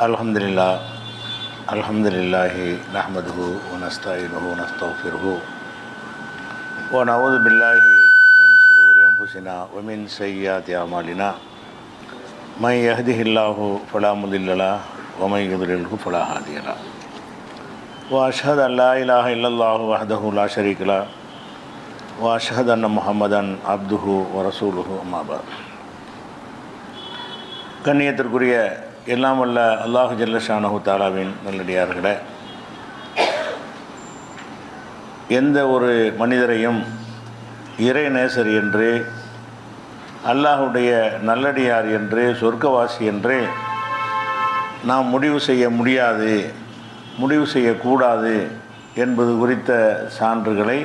அல்ஹம்துலில்லாஹ் அல்ஹம்துலில்லாஹி நஹ்மதுஹு வ நஸ்தஈனுஹு வ நஸ்தக்ஃபிருஹு வ நஊது பில்லாஹி மின் ஷுரூரி அன்ஃபுஸினா வ மின் ஸய்யிஆத்தி அமாலினா மன் யஹ்திஹில்லாஹு ஃபலா முதில்ல லஹு வ மன் யுத்லில்ஹு ஃபலா ஹாதிய லஹு வ அஷ்ஹது அன் லா இலாஹ இல்லல்லாஹு வஹ்தஹு லா ஷரீக லஹு வ அஷ்ஹது அன்ன முஹம்மதன் அப்துஹு வ ரசூலுஹு அம்மா பஅத். கண்ணியத்திற்குரிய எல்லாம் வல்ல அல்லாஹு ஜல்ல ஷானஹு தஆலாவின் நல்லடியார்களே, எந்த ஒரு மனிதரையும் இறை நேசர் என்று, அல்லாஹுடைய நல்லடியார் என்று, சொர்க்கவாசி என்று நாம் முடிவு செய்ய முடியாது, முடிவு செய்யக்கூடாது என்பது குறித்த சான்றுகளை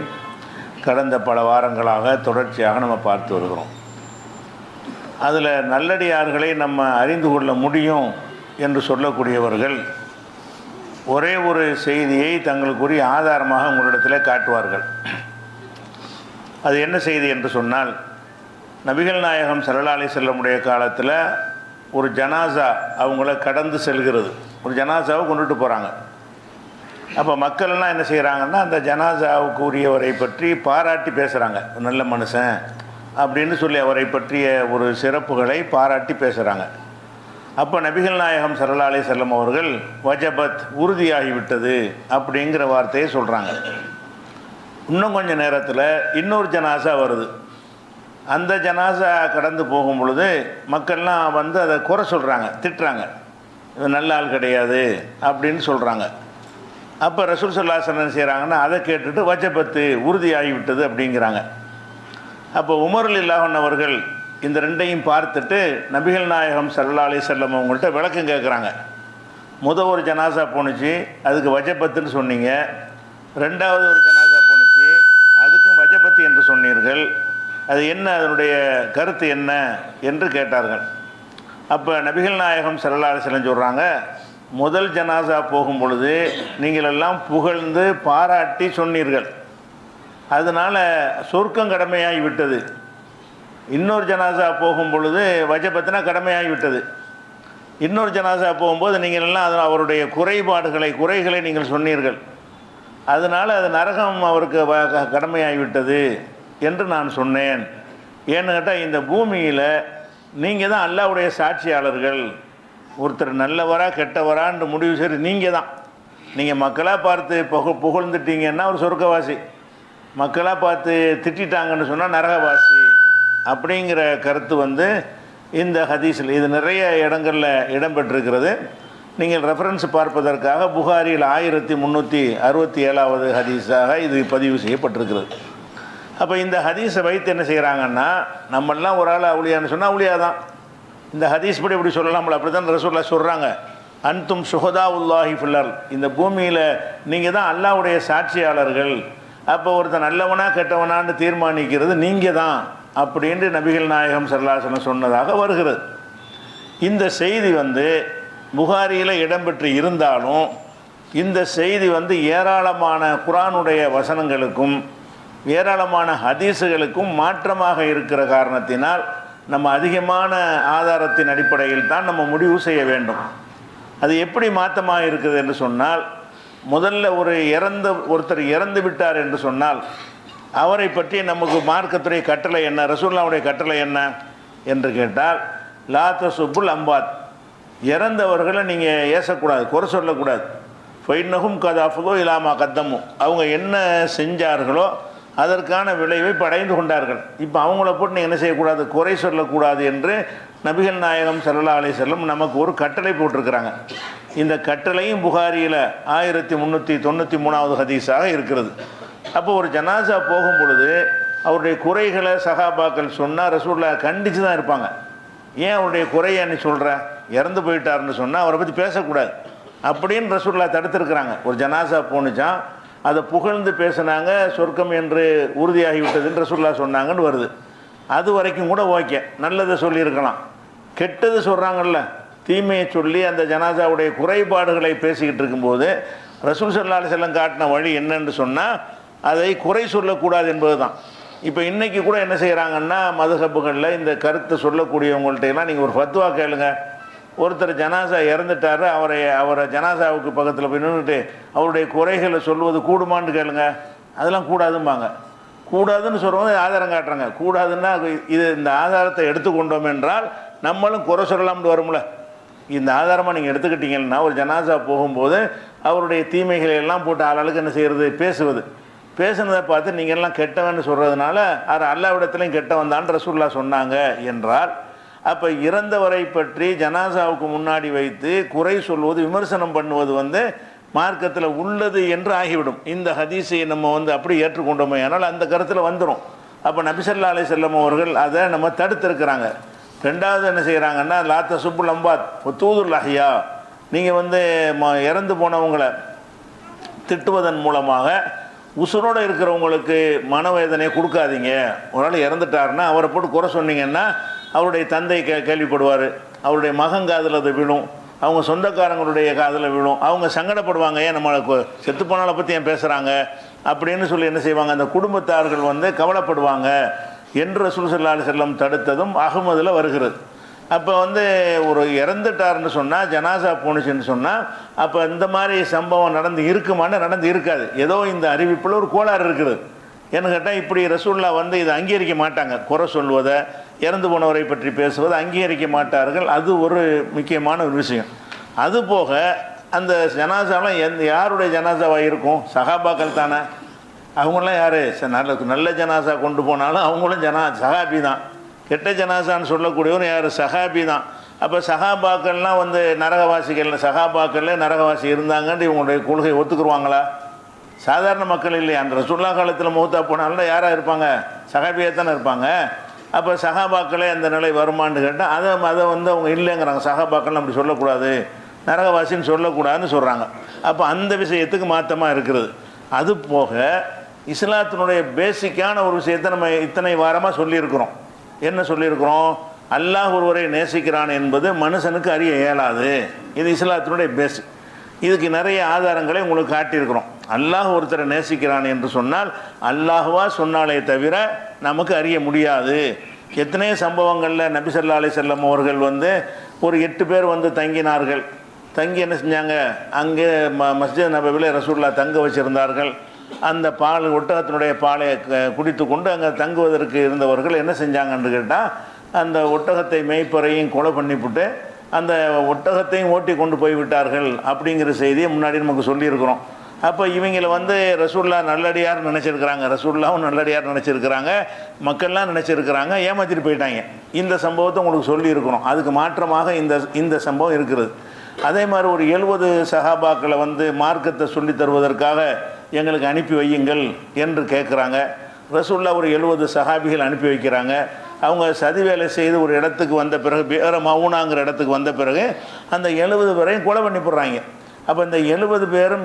கடந்த பல வாரங்களாக தொடர்ச்சியாக நம்ம பார்த்து வருகிறோம். அதில் நல்லடியார்களை நம்ம அறிந்து கொள்ள முடியும் என்று சொல்லக்கூடியவர்கள் ஒரே ஒரு செய்தியை தங்களுக்குரிய ஆதாரமாக உங்களிடத்தில் காட்டுவார்கள். அது என்ன செய்தி என்று சொன்னால், நபிகள் நாயகம் ஸல்லல்லாஹு அலைஹி வஸல்லமுடைய காலத்தில் ஒரு ஜனாசா அவங்கள கடந்து செல்கிறது. ஒரு ஜனாசாவை கொண்டுட்டு போகிறாங்க. அப்போ மக்கள் எல்லாம் என்ன செய்கிறாங்கன்னா, அந்த ஜனாசாவுக்கு உரியவரை பற்றி பாராட்டி பேசுகிறாங்க. நல்ல மனுஷன் அப்படின்னு சொல்லி அவரை பற்றிய ஒரு சிறப்புகளை பாராட்டி பேசுகிறாங்க. அப்போ நபிகள் நாயகம் ஸல்லல்லாஹு அலைஹி வஸல்லம் அவர்கள் வஜபத், உறுதியாகிவிட்டது அப்படிங்கிற வார்த்தையை சொல்கிறாங்க. இன்னும் கொஞ்சம் நேரத்தில் இன்னொரு ஜனாசா வருது. அந்த ஜனாசா கடந்து போகும் பொழுது மக்கள்லாம் வந்து அதை குறை சொல்கிறாங்க, திட்டுறாங்க. இது நல்ல ஆள் கிடையாது அப்படின்னு சொல்கிறாங்க. அப்போ ரசூல் ஸல்லல்லாஹு அலைஹி வஸல்லம் செய்கிறாங்கன்னா, அதை கேட்டுட்டு வஜபத்து, உறுதியாகிவிட்டது அப்படிங்கிறாங்க. அப்போ உமர் ரலியல்லாஹு அன்ஹு அவர்கள் இந்த ரெண்டையும் பார்த்துட்டு நபிகள் நாயகம் ஸல்லல்லாஹு அலைஹி வஸல்லம் அவங்கள்ட்ட விளக்கம் கேட்குறாங்க. ஒரு ஜனாசா போணுச்சு, அதுக்கு வஜபத்துன்னு சொன்னீங்க. ரெண்டாவது ஒரு ஜனாசா போணுச்சு, அதுக்கும் வஜபத்து என்று சொன்னீர்கள். அது என்ன, அதனுடைய கருத்து என்ன என்று கேட்டார்கள். அப்போ நபிகள் நாயகம் ஸல்லல்லாஹு அலைஹி வஸல்லம் சொல்கிறாங்க, முதல் ஜனாசா போகும் பொழுது நீங்கள் எல்லாம் புகழ்ந்து பாராட்டி சொன்னீர்கள், அதனால் சொர்க்கம் கடமையாகி விட்டது. இன்னொரு ஜனாசா போகும் பொழுது வஜபத்துனா கடமையாகி விட்டது. இன்னொரு ஜனாசா போகும்போது நீங்கள் எல்லாம் அது அவருடைய குறைகளை நீங்கள் சொன்னீர்கள், அதனால் அது நரகம் அவருக்கு கடமையாகிவிட்டது என்று நான் சொன்னேன். ஏன்னு கேட்டால், இந்த பூமியில் நீங்கள் தான் அல்லாஹ்வுடைய சாட்சியாளர்கள். ஒருத்தர் நல்லவரா கெட்டவரான்னு முடிவு செய்து நீங்கள் தான். நீங்கள் மக்களாக பார்த்து புகழ்ந்துட்டீங்கன்னா ஒரு சொர்க்கவாசி, மக்களாக பார்த்து திட்டாங்கன்னு சொன்னால் நரகவாசி அப்படிங்கிற கருத்து வந்து இந்த ஹதீஸில் இது நிறைய இடங்களில் இடம்பெற்றிருக்கிறது. நீங்கள் ரெஃபரன்ஸ் பார்ப்பதற்காக புகாரியில் 1367வது ஹதீஸாக இது பதிவு செய்யப்பட்டிருக்கிறது. அப்போ இந்த ஹதீஸை வைத்து என்ன செய்கிறாங்கன்னா, நம்மெல்லாம் ஒரு ஆள் அவுளியான்னு சொன்னால் அவுளியா தான். இந்த ஹதீஸ் படி இப்படி சொல்லலாம்ல, அப்படி தான் ரசூலுல்லாஹ் சொல்கிறாங்க. அன்தும் ஷுஹதா உல்லாஹி ஃபில் அர்த், இந்த பூமியில் நீங்கள் தான் அல்லாஹ்வுடைய சாட்சியாளர்கள். அப்போ ஒருத்தர் நல்லவனா கெட்டவனான்னு தீர்மானிக்கிறது நீங்கள் தான் அப்படின்னு நபிகள் நாயகம் ஸல்லல்லாஹு அலைஹி வஸல்லம் சொன்னதாக வருகிறது. இந்த செய்தி வந்து புகாரியில் இடம்பெற்று இருந்தாலும், இந்த செய்தி வந்து ஏராளமான குர்ஆனுடைய வசனங்களுக்கும் ஏராளமான ஹதீஸுகளுக்கும் மாற்றமாக இருக்கிற காரணத்தினால் நம்ம அதிகமான ஆதாரத்தின் அடிப்படையில் தான் நம்ம முடிவு செய்ய வேண்டும். அது எப்படி மாற்றமாக இருக்குது என்று சொன்னால், முதல்ல ஒருத்தர் இறந்து விட்டார் என்று சொன்னால் அவரை பற்றி நமக்கு மார்க்கத்துடைய கட்டளை என்ன, ரசூலுல்லாஹ்வுடைய கட்டளை என்ன என்று கேட்டால், லா தசுப்புல் அம்பாத், இறந்தவர்களை நீங்கள் ஏசக்கூடாது, குறை சொல்லக்கூடாது. ஃபைன்னஹும் கத் அஃபலூ இலா மா கத்தமு, அவங்க என்ன செஞ்சார்களோ அதற்கான விளைவை படைந்து கொண்டார்கள். இப்போ அவங்கள போட்டு நீங்கள் என்ன செய்யக்கூடாது, குறை சொல்லக்கூடாது என்று நபிகள் நாயகம் ஸல்லல்லாஹு அலைஹி வஸல்லம் நமக்கு ஒரு கட்டளை போட்டிருக்கிறாங்க. இந்த கட்டளையும் புகாரியில் 1393வது ஹதீஸாக இருக்கிறது. அப்போ ஒரு ஜனாசா போகும் பொழுது அவருடைய குறைகளை சஹாபாக்கள் சொன்னால் ரசூலுல்லாஹ் கண்டித்து தான் இருப்பாங்க. ஏன் அவருடைய குறையை நீ சொல்கிற, இறந்து போயிட்டாருன்னு சொன்னால் அவரை பற்றி பேசக்கூடாது அப்படின்னு ரசூலுல்லாஹ் தடுத்துருக்குறாங்க. ஒரு ஜனாசா போணுச்சான், அதை புகழ்ந்து பேசினாங்க, சொர்க்கம் என்று உறுதியாகிவிட்டதுன்னு ரசூலுல்லாஹ் சொன்னாங்கன்னு வருது. அது வரைக்கும் கூட ஓகே, நல்லதை சொல்லியிருக்கலாம். கெட்டது சொல்கிறாங்கல்ல, தீமையை சொல்லி அந்த ஜனாசாவுடைய குறைபாடுகளை பேசிக்கிட்டு இருக்கும்போது ரசூல் ஸல்லல்லாஹு அலைஹி வஸல்லம் காட்டின வழி என்னன்னு சொன்னால், அதை குறை சொல்லக்கூடாது என்பது தான். இப்போ இன்றைக்கி கூட என்ன செய்கிறாங்கன்னா, மதுஹப்புகளில் இந்த கருத்தை சொல்லக்கூடியவங்கள்ட்ட எல்லாம் நீங்கள் ஒரு ஃபத்வா கேளுங்க, ஒருத்தர் ஜனாசா இறந்துட்டார், அவரை ஜனாசாவுக்கு பக்கத்தில் போய் நின்றுட்டு அவருடைய குறைகளை சொல்வது கூடுமான்னு கேளுங்க, அதெல்லாம் கூடாதும்பாங்க. கூடாதுன்னு சொல்லும்போது ஆதாரம் காட்டுறாங்க. கூடாதுன்னா இது இந்த ஆதாரத்தை எடுத்துக்கொண்டோம் என்றால் நம்மளும் குறை சொல்லலாம்னு வரும்ல. இந்த ஆதாரமாக நீங்கள் எடுத்துக்கிட்டீங்கன்னா ஒரு ஜனாசா போகும்போது அவருடைய தீமைகளை எல்லாம் போட்டு ஆளாளுக்கு என்ன செய்கிறது, பேசுனதை பார்த்து நீங்கள் எல்லாம் கெட்டவன்னு சொல்கிறதுனால அது அல்லாவிடத்துலையும் கெட்டவன் தான் ரசூலுல்லாஹ் சொன்னாங்க என்றால், அப்போ இறந்தவரை பற்றி ஜனாசாவுக்கு முன்னாடி வைத்து குறை சொல்வது, விமர்சனம் பண்ணுவது மார்க்கத்தில் உள்ளது என்று ஆகிவிடும். இந்த ஹதீஸை நம்ம அப்படி ஏற்றுக்கொண்டோமே ஆனால் அந்த கருத்தில் வந்துடும். அப்போ நபி ஸல்லல்லாஹு அலைஹி வஸல்லம் அவர்கள் அதை நம்ம தடுத்திருக்கிறாங்க. ரெண்டாவது என்ன செய்கிறாங்கன்னா, லாத்த சுப்புல் அம்பாத் தூதுல் அஹ்யா, நீங்கள் இறந்து போனவங்களை திட்டுவதன் மூலமாக உசுரோடு இருக்கிறவங்களுக்கு மனவேதனையை கொடுக்காதீங்க. ஒரு ஆள் இறந்துட்டாருன்னா அவரை போட்டு குறை சொன்னீங்கன்னா அவருடைய தந்தை கேள்விப்படுவார், அவருடைய மகன் காதில் அது விழும், அவங்க சொந்தக்காரங்களுடைய காதில் விழும், அவங்க சங்கடப்படுவாங்க, ஏன் நம்மளுக்கு செத்து போனாலை பற்றி ஏன் பேசுகிறாங்க அப்படின்னு சொல்லி என்ன செய்வாங்க, அந்த குடும்பத்தார்கள் கவலைப்படுவாங்க என்று ரசூல் ஸல்லல்லாஹு அலைஹி வஸல்லம் தடுத்ததும் அஹ்மதில் வருகிறது. அப்போ ஒரு இறந்துட்டார்னு சொன்னால், ஜனாசா போணுச்சுன்னு சொன்னால், அப்போ இந்த மாதிரி சம்பவம் நடந்து இருக்குமான்னு நடந்து இருக்காது. ஏதோ இந்த அறிவிப்பில் ஒரு கோளாறு இருக்குது. ஏன்னு கேட்டால் இப்படி ரசூலுல்லாஹ் இதை அங்கீகரிக்க மாட்டாங்க. குறை சொல்வதை, இறந்து போனவரை பற்றி பேசுவதை அங்கீகரிக்க மாட்டார்கள். அது ஒரு முக்கியமான ஒரு விஷயம். அதுபோக அந்த ஜனாசாலாம் யாருடைய ஜனாசாவாக இருக்கும், சஹாபாக்கள் தானே. அவங்களாம் யார், நல்ல ஜனாசா கொண்டு போனாலும் அவங்களும் சஹாபி தான். கெட்ட ஜனாசான்னு சொல்லக்கூடியவரும் யார், சஹாபி தான். அப்போ சஹாபாக்கள்லாம் நரகவாசிகள், சஹாபாக்களில் நரகவாசி இருந்தாங்கன்னு இவங்களுடைய கொள்கையை ஒத்துக்குருவாங்களா? சாதாரண மக்கள் இல்லையா? அந்த ரசூலுல்லாஹ் காலத்தில் மௌத்தா போனாலும் யாராக இருப்பாங்க, சஹாபியாக தானே இருப்பாங்க. அப்போ சஹாபாக்களே அந்த நிலை வருமானு கேட்டால் அதை அவங்க இல்லைங்கிறாங்க. சஹாபாக்கள்லாம் அப்படி சொல்லக்கூடாது, நரகவாசின்னு சொல்லக்கூடாதுன்னு சொல்கிறாங்க. அப்போ அந்த விஷயத்துக்கு மாற்றமாக இருக்கிறது. அது போக இஸ்லாத்தினுடைய பேசிக்கான ஒரு விஷயத்தை நம்ம இத்தனை வாரமாக சொல்லியிருக்கிறோம். என்ன சொல்லியிருக்கிறோம், அல்லாஹ் ஒருவரை நேசிக்கிறான் என்பது மனுஷனுக்கு அறிய இயலாது. இது இஸ்லாத்தினுடைய பேசிக். இதுக்கு நிறைய ஆதாரங்களை உங்களுக்கு காட்டியிருக்கிறோம். அல்லாஹ் ஒருத்தரை நேசிக்கிறான் என்று சொன்னால் அல்லாஹுவா சொன்னாலே தவிர நமக்கு அறிய முடியாது. எத்தனையோ சம்பவங்களில் நபி ஸல்லல்லாஹு அலைஹி வஸல்லம் அவர்கள் ஒரு 8 பேர் தங்கினார்கள். தங்கி என்ன செஞ்சாங்க, அங்கே மஸ்ஜித் நபவியில் ரசூலுல்லாஹ் தங்க வச்சுருந்தார்கள். அந்த ஒட்டகத்தினுடைய பாலை குடித்து கொண்டு அங்கே தங்குவதற்கு இருந்தவர்கள் என்ன செஞ்சாங்கன்னு கேட்டால், அந்த ஒட்டகத்தை மேய்ப்பறையும் கொலை பண்ணிவிட்டு அந்த ஒட்டகத்தையும் ஓட்டி கொண்டு போய் விட்டார்கள் அப்படிங்கிற செய்தியை முன்னாடி நமக்கு சொல்லியிருக்கிறோம். அப்போ இவங்களை ரசூலுல்லாஹ் நல்லடியார் நினச்சிருக்கிறாங்க, ரசூலுல்லாஹும் நல்லடியார் நினச்சிருக்கிறாங்க, மக்கள்லாம் நினச்சிருக்கிறாங்க, ஏமாற்றிட்டு போயிட்டாங்க. இந்த சம்பவத்தை உங்களுக்கு சொல்லியிருக்கிறோம். அதுக்கு மாற்றமாக இந்த சம்பவம் இருக்கிறது. அதே மாதிரி ஒரு 70 சஹாபாக்களை மார்க்கத்தை சொல்லி தருவதற்காக எங்களுக்கு அனுப்பி வையுங்கள் என்று கேட்குறாங்க. ரசூலுல்லாஹ் ஒரு 70 சஹாபிகள் அனுப்பி வைக்கிறாங்க. அவங்க சதி வேலை செய்து ஒரு இடத்துக்கு வந்த பிறகு, வேற மவுனாங்கிற இடத்துக்கு வந்த பிறகு அந்த 70 பேரையும் கொலை பண்ணி போடுறாங்க. அப்போ இந்த 70 பேரும்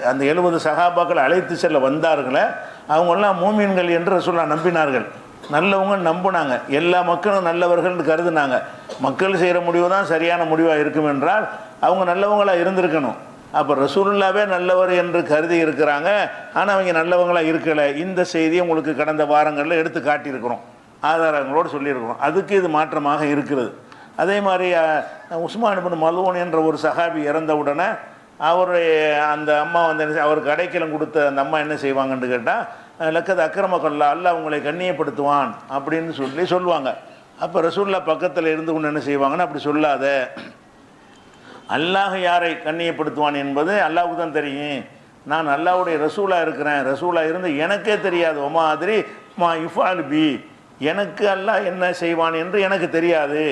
அந்த 70 சஹாபாக்கள் அழைத்து செல்ல வந்தார்களே, அவங்கெல்லாம் மூமின்கள் என்று ரசூலுல்லாஹ் நம்பினார்கள். நல்லவங்க நம்பினாங்க. எல்லா மக்களும் நல்லவர்கள்னு கருதுனாங்க. மக்கள் செய்கிற முடிவு தான் சரியான முடிவாக இருக்கும் என்றால் அவங்க நல்லவங்களாக இருந்திருக்கணும். அப்போ ரசூலுல்லாவே நல்லவர் என்று கருதி இருக்கிறாங்க, ஆனால் அவங்க நல்லவங்களாக இருக்கலை. இந்த செய்தியை உங்களுக்கு கடந்த வாரங்களில் எடுத்து காட்டியிருக்கிறோம், ஆதாரங்களோடு சொல்லியிருக்கிறோம். அதுக்கு இது மாற்றமாக இருக்கிறது. அதே மாதிரி உஸ்மான் இப்னு மல்ஊன் என்ற ஒரு சஹாபி இறந்தவுடனே அவருடைய அந்த அம்மா அவருக்கு அடைக்கலம் கொடுத்த அந்த அம்மா என்ன செய்வாங்கன்னு கேட்டால், லக்கது அக்கிரமக்கல்லா, அல்லாஹ் உங்களை கண்ணியப்படுத்துவான் அப்படின்னு சொல்லுவாங்க. அப்போ ரசூலுல்லாஹ் பக்கத்தில் இருந்து கொண்டு என்ன செய்வாங்கன்னா, அப்படி சொல்லாத, அல்லாஹ் யாரை கண்ணியப்படுத்துவான் என்பது அல்லாஹ்வுக்கு தான் தெரியும். நான் அல்லாஹ்வுடைய ரசூலாக இருக்கிறேன், ரசூலாக இருந்து எனக்கே தெரியாது. ஒமா அதிரி மா இஃபால் பி, எனக்கு அல்லாஹ் என்ன செய்வான் என்று எனக்கு தெரியாது.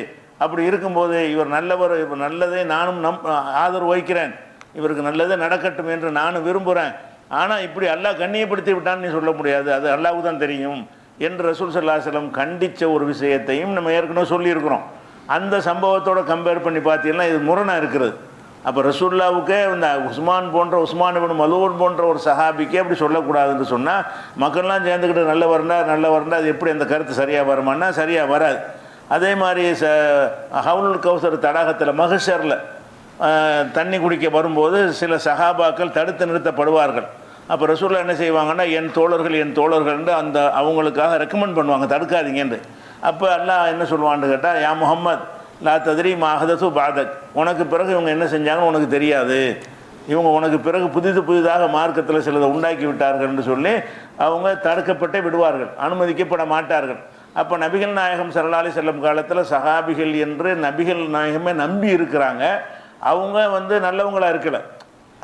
அப்படி இருக்கும்போது இவர் நல்லவர், இவர் நல்லதே நானும் ஆதரவு வைக்கிறேன், இவருக்கு நல்லதே நடக்கட்டும் என்று நானும் விரும்புகிறேன். ஆனால் இப்படி அல்லாஹ் கண்ணியப்படுத்தி விட்டான்னு நீ சொல்ல முடியாது, அது அல்லாஹ்வுக்கு தான் தெரியும் என்று ரசூல் ஸல்லல்லாஹு அலைஹி வஸல்லம் கண்டித்த ஒரு விஷயத்தையும் நம்ம ஏற்கனவே சொல்லியிருக்கிறோம். அந்த சம்பவத்தோடு கம்பேர் பண்ணி பார்த்தீங்கன்னா இது முரணாக இருக்கிறது. அப்போ ரசூலுல்லாவுக்கே இந்த உஸ்மான் இப்னு மல்ஊன் போன்ற ஒரு சஹாபிக்கே அப்படி சொல்லக்கூடாதுன்னு சொன்னால், மக்கள்லாம் சேர்ந்துக்கிட்டு நல்ல வரண்டா அது எப்படி அந்த கருத்து சரியாக வருமானா சரியாக வராது. அதே மாதிரி ஹவுலுல் கௌசர் தடாகத்தில் மஹ்ஷரில் தண்ணி குடிக்க வரும்போது சில சஹாபாக்கள் தடுத்து நிறுத்தப்படுவார்கள். அப்போ ரசூலுல்லாஹ் என்ன செய்வாங்கன்னா, என் தோழர்கள்னு அவங்களுக்காக ரெக்கமெண்ட் பண்ணுவாங்க, தடுக்காதீங்கன்னு. அப்போ அல்லாஹ் என்ன சொல்லுவான்னு கேட்டால், யா முஹம்மத் லா தத்ரி மா அஹதஸு பாதக், உனக்கு பிறகு இவங்க என்ன செஞ்சாங்கன்னு உனக்கு தெரியாது, இவங்க உனக்கு பிறகு புதிதாக மார்க்கத்தில் சிலதை உண்டாக்கி விட்டார்கள் என்று சொல்லி அவங்க தடுக்கப்பட்டே விடுவார்கள், அனுமதிக்கப்பட மாட்டார்கள். அப்போ நபிகள் நாயகம் ஸல்லல்லாஹு அலைஹி வஸல்லம் காலத்தில் சஹாபிகள் என்று நபிகள் நாயகமே நம்பி இருக்கிறாங்க. அவங்க நல்லவங்களாக இருக்கலை.